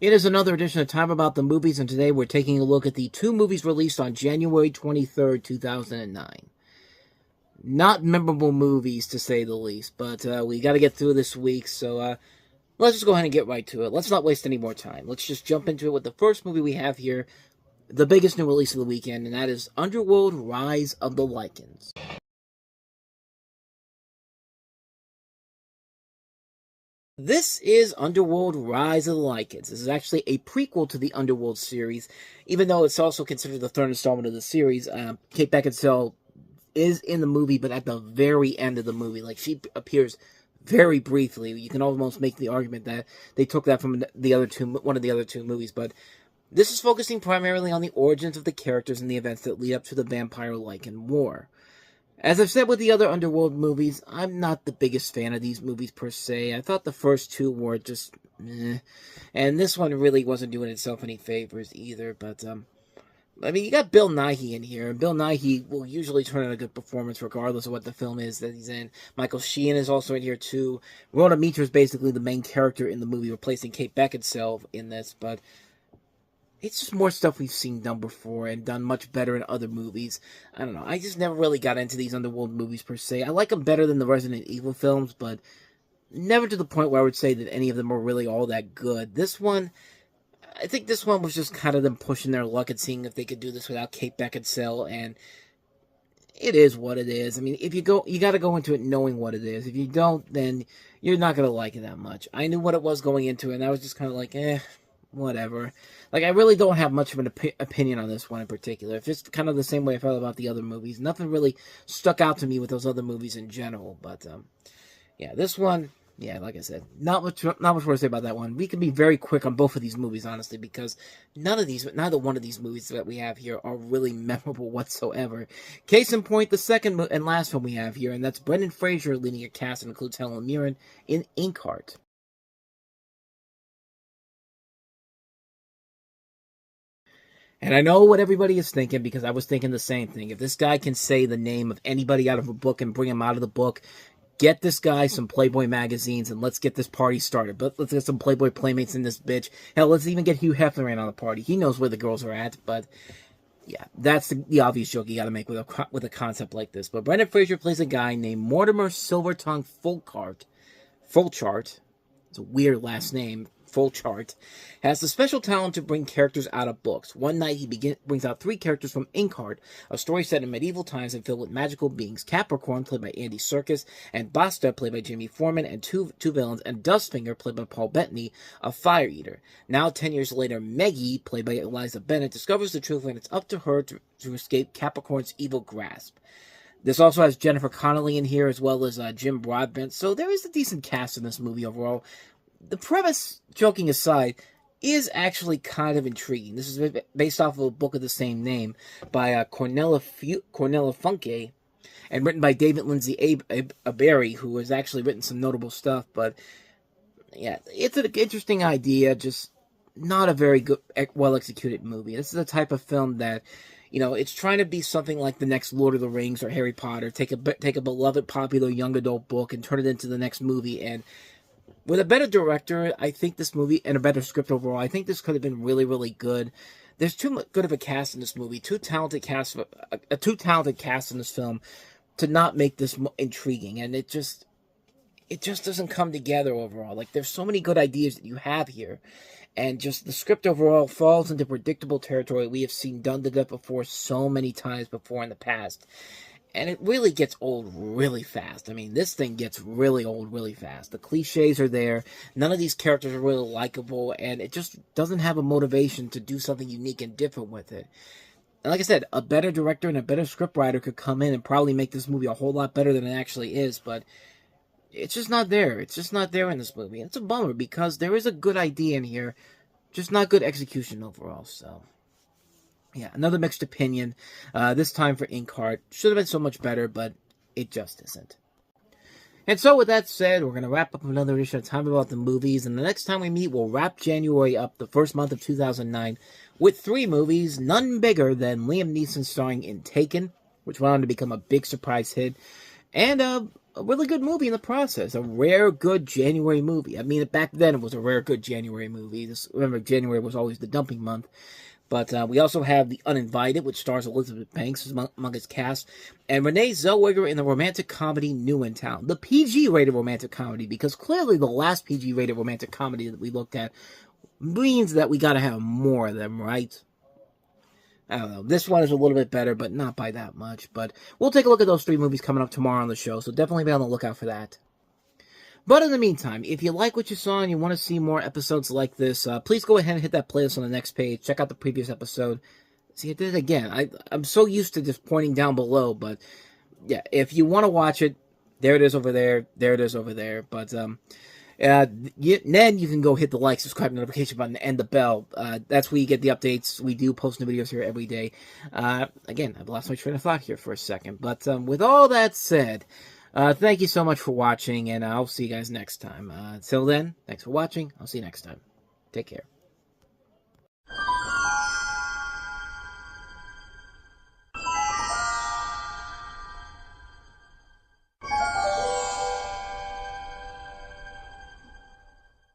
It is another edition of Time About the Movies, and today we're taking a look at the two movies released on January 23rd, 2009. Not memorable movies, to say the least, but we got to get through this week, so let's just go ahead and get right to it. Let's not waste any more time. Let's just jump into it with the first movie we have here, the biggest new release of the weekend, and that is Underworld: Rise of the Lycans. This is Underworld: Rise of the Lycans. This is actually a prequel to the Underworld series, even though it's also considered the third installment of the series. Kate Beckinsale is in the movie, but at the very end of the movie. Like, she appears very briefly. You can almost make the argument that they took that from one of the other two movies, but this is focusing primarily on the origins of the characters and the events that lead up to the Vampire Lycan War. As I've said with the other Underworld movies, I'm not the biggest fan of these movies per se. I thought the first two were just meh, and this one really wasn't doing itself any favors either, but I mean, you got Bill Nighy in here, and Bill Nighy will usually turn in a good performance regardless of what the film is that he's in. Michael Sheen is also in here too. Rhoda Meter is basically the main character in the movie, replacing Kate Beckinsale in this, but it's just more stuff we've seen done before and done much better in other movies. I don't know. I just never really got into these Underworld movies per se. I like them better than the Resident Evil films, but never to the point where I would say that any of them are really all that good. I think this one was just kind of them pushing their luck and seeing if they could do this without Kate Beckinsale, and it is what it is. I mean, if you got to go into it knowing what it is. If you don't, then you're not going to like it that much. I knew what it was going into it, and I was just kind of like, whatever. Like, I really don't have much of an opinion on this one in particular. It's just kind of the same way I felt about the other movies. Nothing really stuck out to me with those other movies in general. But, yeah, this one, yeah, like I said, not much more to say about that one. We can be very quick on both of these movies, honestly, because neither one of these movies that we have here are really memorable whatsoever. Case in point, the second and last film we have here, and that's Brendan Fraser leading a cast that includes Helen Mirren in Inkheart. And I know what everybody is thinking, because I was thinking the same thing. If this guy can say the name of anybody out of a book and bring him out of the book, get this guy some Playboy magazines and let's get this party started. But let's get some Playboy Playmates in this bitch. Hell, let's even get Hugh Hefner in on the party. He knows where the girls are at, but yeah, that's the obvious joke you got to make with a concept like this. But Brendan Fraser plays a guy named Mortimer Silvertongue Fulchart. It's a weird last name. Fulchart has the special talent to bring characters out of books. One night, he brings out three characters from Inkheart, a story set in medieval times and filled with magical beings: Capricorn, played by Andy Serkis, and Basta, played by Jamie Foreman, and two villains, and Dustfinger, played by Paul Bettany, a fire eater. Now, 10 years later, Meggie, played by Eliza Bennett, discovers the truth, and it's up to her to escape Capricorn's evil grasp. This also has Jennifer Connelly in here, as well as Jim Broadbent, so there is a decent cast in this movie overall. The premise, joking aside, is actually kind of intriguing. This is based off of a book of the same name by Cornella Funke, and written by David Lindsay Aberry, who has actually written some notable stuff. But yeah, it's an interesting idea, just not a very good, well-executed movie. This is a type of film that, it's trying to be something like the next Lord of the Rings or Harry Potter. Take a beloved, popular young adult book and turn it into the next movie. And with a better director, I think this movie, and a better script overall, I think this could have been really, really good. There's too good of a cast in this movie, a too talented cast in this film to not make this intriguing, and it just doesn't come together overall. Like, there's so many good ideas that you have here, and just the script overall falls into predictable territory we have seen done to death before so many times before in the past. And it really gets old really fast. I mean, this thing gets really old really fast. The cliches are there. None of these characters are really likable, and it just doesn't have a motivation to do something unique and different with it. And like I said, a better director and a better scriptwriter could come in and probably make this movie a whole lot better than it actually is, but it's just not there. It's just not there in this movie. And it's a bummer, because there is a good idea in here, just not good execution overall, so yeah, another mixed opinion, this time for Inkheart. Should have been so much better, but it just isn't. And so with that said, we're going to wrap up another edition of Time About the Movies, and the next time we meet, we'll wrap January up, the first month of 2009, with three movies, none bigger than Liam Neeson starring in Taken, which went on to become a big surprise hit, and a really good movie in the process. A rare, good January movie. I mean, back then it was a rare, good January movie. Remember, January was always the dumping month. But we also have The Uninvited, which stars Elizabeth Banks among its cast, and Renee Zellweger in the romantic comedy New in Town. The PG-rated romantic comedy, because clearly the last PG-rated romantic comedy that we looked at means that we gotta have more of them, right? I don't know. This one is a little bit better, but not by that much. But we'll take a look at those 3 movies coming up tomorrow on the show, so definitely be on the lookout for that. But in the meantime, if you like what you saw and you want to see more episodes like this, please go ahead and hit that playlist on the next page. Check out the previous episode. See, I did it again. I'm so used to just pointing down below, but yeah, if you want to watch it, there it is over there. There it is over there. But then you can go hit the like, subscribe, notification button, and the bell. That's where you get the updates. We do post new videos here every day. Again, I've lost my train of thought here for a second. But with all that said, thank you so much for watching, and I'll see you guys next time. Till then, thanks for watching. I'll see you next time. Take care.